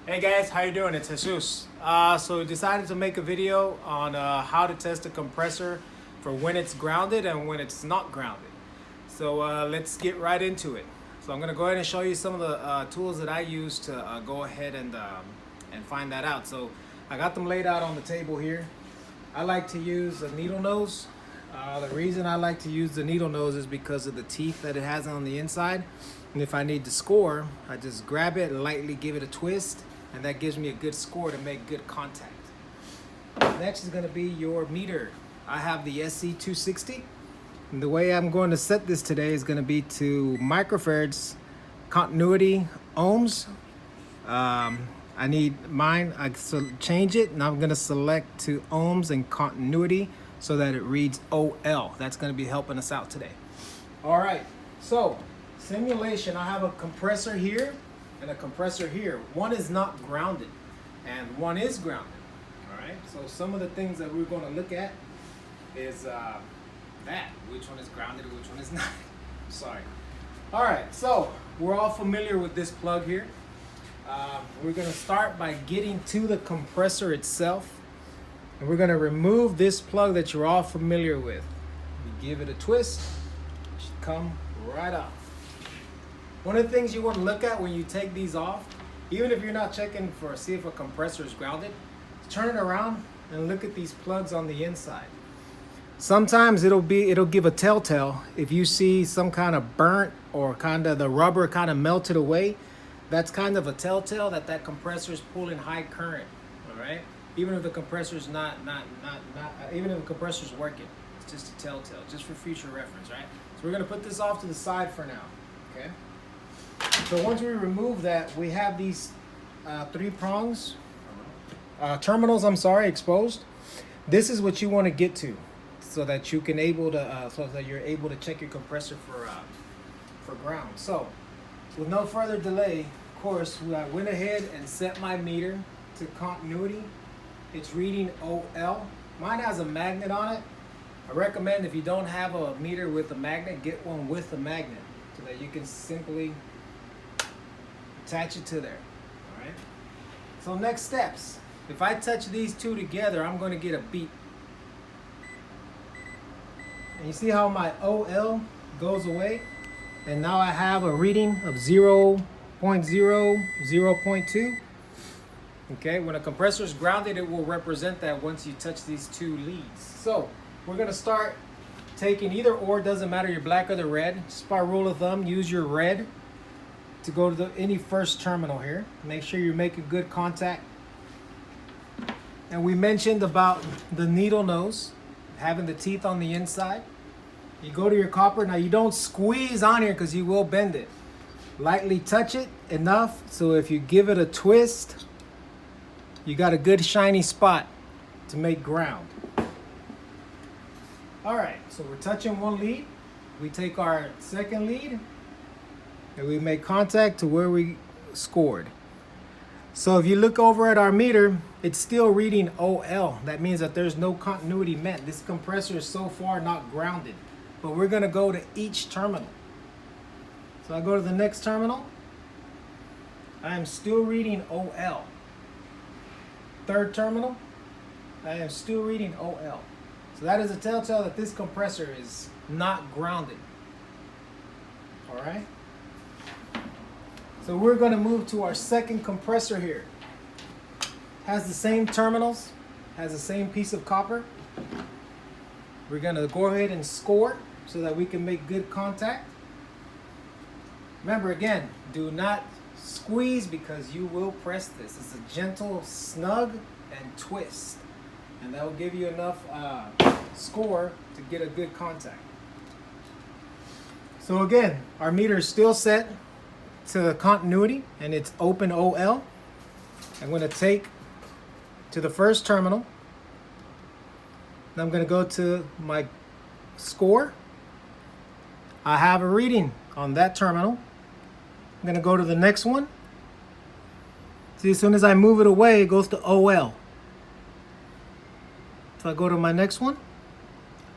Hey guys, how you doing? It's Jesus. So decided to make a video on how to test a compressor for when it's grounded and when it's not grounded. So let's get right into it. So I'm gonna go ahead and show you some of the tools that I use to go ahead and find that out. So I got them laid out on the table here. I like to use a needle nose. The reason I like to use the needle nose is because of the teeth that it has on the inside. And if I need to score, I just grab it and lightly give it a twist, and that gives me a good score to make good contact. Next is going to be your meter. I have the SC260. And the way I'm going to set this today is going to be to microfarads, continuity, ohms. I need mine, change it, and I'm going to select to ohms and continuity so that it reads OL. That's going to be helping us out today. All right, so simulation, I have a compressor here and a compressor here. One is not grounded and one is grounded. All right, so some of the things that we're going to look at is which one is grounded and which one is not. Sorry. All right, so we're all familiar with this plug here. We're going to start by getting to the compressor itself, and we're going to remove this plug that you're all familiar with. You give it a twist, it should come right off. One of the things you want to look at when you take these off, even if you're not checking for see if a compressor is grounded, turn it around and look at these plugs on the inside. Sometimes it'll give a telltale if you see some kind of burnt or kind of the rubber kind of melted away. That's kind of a telltale that that compressor is pulling high current. All right, even if the compressor is even if the compressor is working, it's just a telltale, just for future reference, right? So we're gonna put this off to the side for now. Okay. So once we remove that, we have these three prongs, terminals. I'm sorry, exposed. This is what you want to get to, so that you can so that you're able to check your compressor for ground. So with no further delay, of course, I went ahead and set my meter to continuity. It's reading OL. Mine has a magnet on it. I recommend if you don't have a meter with a magnet, get one with a magnet so that you can simply attach it to there. All right. So next steps. If I touch these two together, I'm going to get a beep. And you see how my OL goes away? And now I have a reading of 0.0, 0.2. Okay, when a compressor is grounded, it will represent that once you touch these two leads. So we're gonna start taking either or, doesn't matter, your black or the red. Just by rule of thumb, use your red to go to any first terminal here. Make sure you're making good contact. And we mentioned about the needle nose, having the teeth on the inside. You go to your copper. Now you don't squeeze on here because you will bend it. Lightly touch it enough so if you give it a twist, you got a good shiny spot to make ground. All right, so we're touching one lead. We take our second lead and we make contact to where we scored. So if you look over at our meter, it's still reading OL. That means that there's no continuity met. This compressor is so far not grounded. But we're going to go to each terminal. So I go to the next terminal. I am still reading OL. Third terminal, I am still reading OL. So that is a telltale that this compressor is not grounded. All right. So we're going to move to our second compressor here. Has the same terminals, has the same piece of copper. We're going to go ahead and score so that we can make good contact. Remember, again, do not squeeze because you will press this. It's a gentle snug and twist. And that will give you enough score to get a good contact. So again, our meter is still set to continuity and it's open OL. I'm going to take to the first terminal. Now I'm going to go to my score. I have a reading on that terminal. I'm going to go to the next one. See, as soon as I move it away, it goes to OL. If I go to my next one,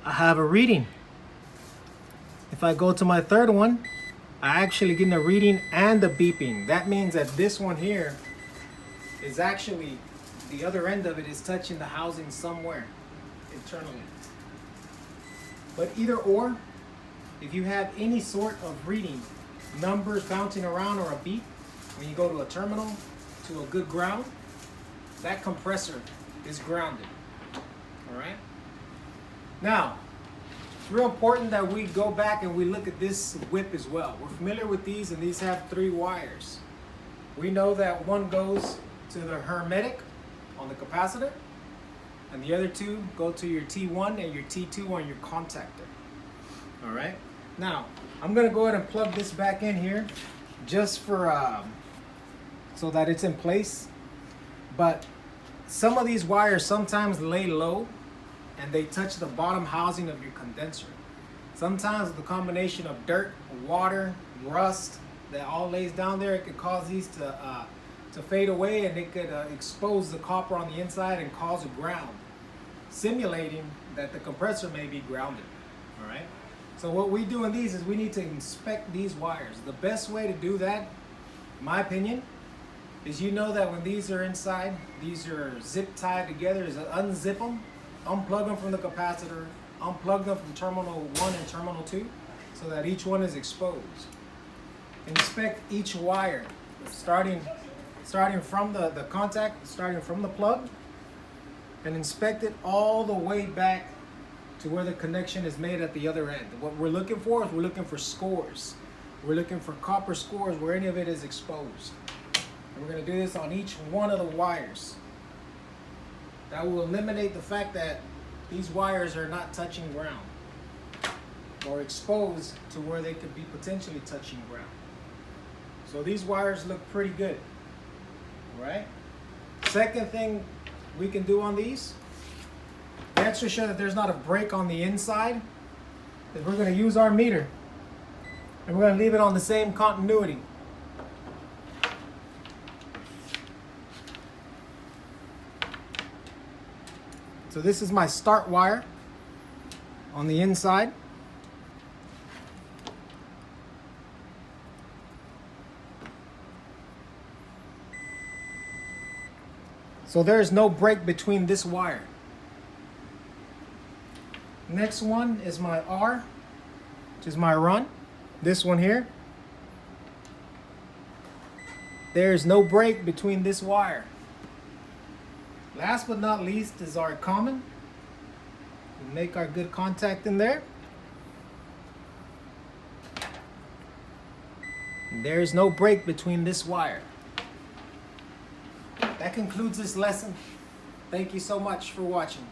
I have a reading. If I go to my third one, I actually get a reading and a beeping. That means that this one here is actually, the other end of it is touching the housing somewhere internally. But either or, if you have any sort of reading, numbers bouncing around or a beep, when you go to a terminal, to a good ground, that compressor is grounded. All right? Now, it's real important that we go back and we look at this whip as well. We're familiar with these, and these have 3 wires. We know that one goes to the hermetic on the capacitor, and the other 2 go to your T1 and your T2 on your contactor. All right? Now, I'm gonna go ahead and plug this back in here just for so that it's in place. But some of these wires sometimes lay low and they touch the bottom housing of your condenser. Sometimes the combination of dirt, water, rust that all lays down there, it could cause these to fade away, and it could expose the copper on the inside and cause a ground, simulating that the compressor may be grounded. All right? So what we do in these is we need to inspect these wires. The best way to do that, in my opinion, is you know that when these are inside, these are zip tied together, is to unzip them, unplug them from the capacitor, unplug them from terminal 1 and terminal 2, so that each one is exposed. Inspect each wire, starting from the contact, starting from the plug, and inspect it all the way back to where the connection is made at the other end. What we're looking for is we're looking for scores. We're looking for copper scores where any of it is exposed. And we're going to do this on each one of the wires. That will eliminate the fact that these wires are not touching ground or exposed to where they could be potentially touching ground. So these wires look pretty good. All right? Second thing we can do on these, to extra sure that there's not a break on the inside, is we're going to use our meter and we're going to leave it on the same continuity. So this is my start wire on the inside. So there is no break between this wire. Next one is my R, which is my run. This one here. There is no break between this wire. Last but not least is our common. We make our good contact in there. And there is no break between this wire. That concludes this lesson. Thank you so much for watching.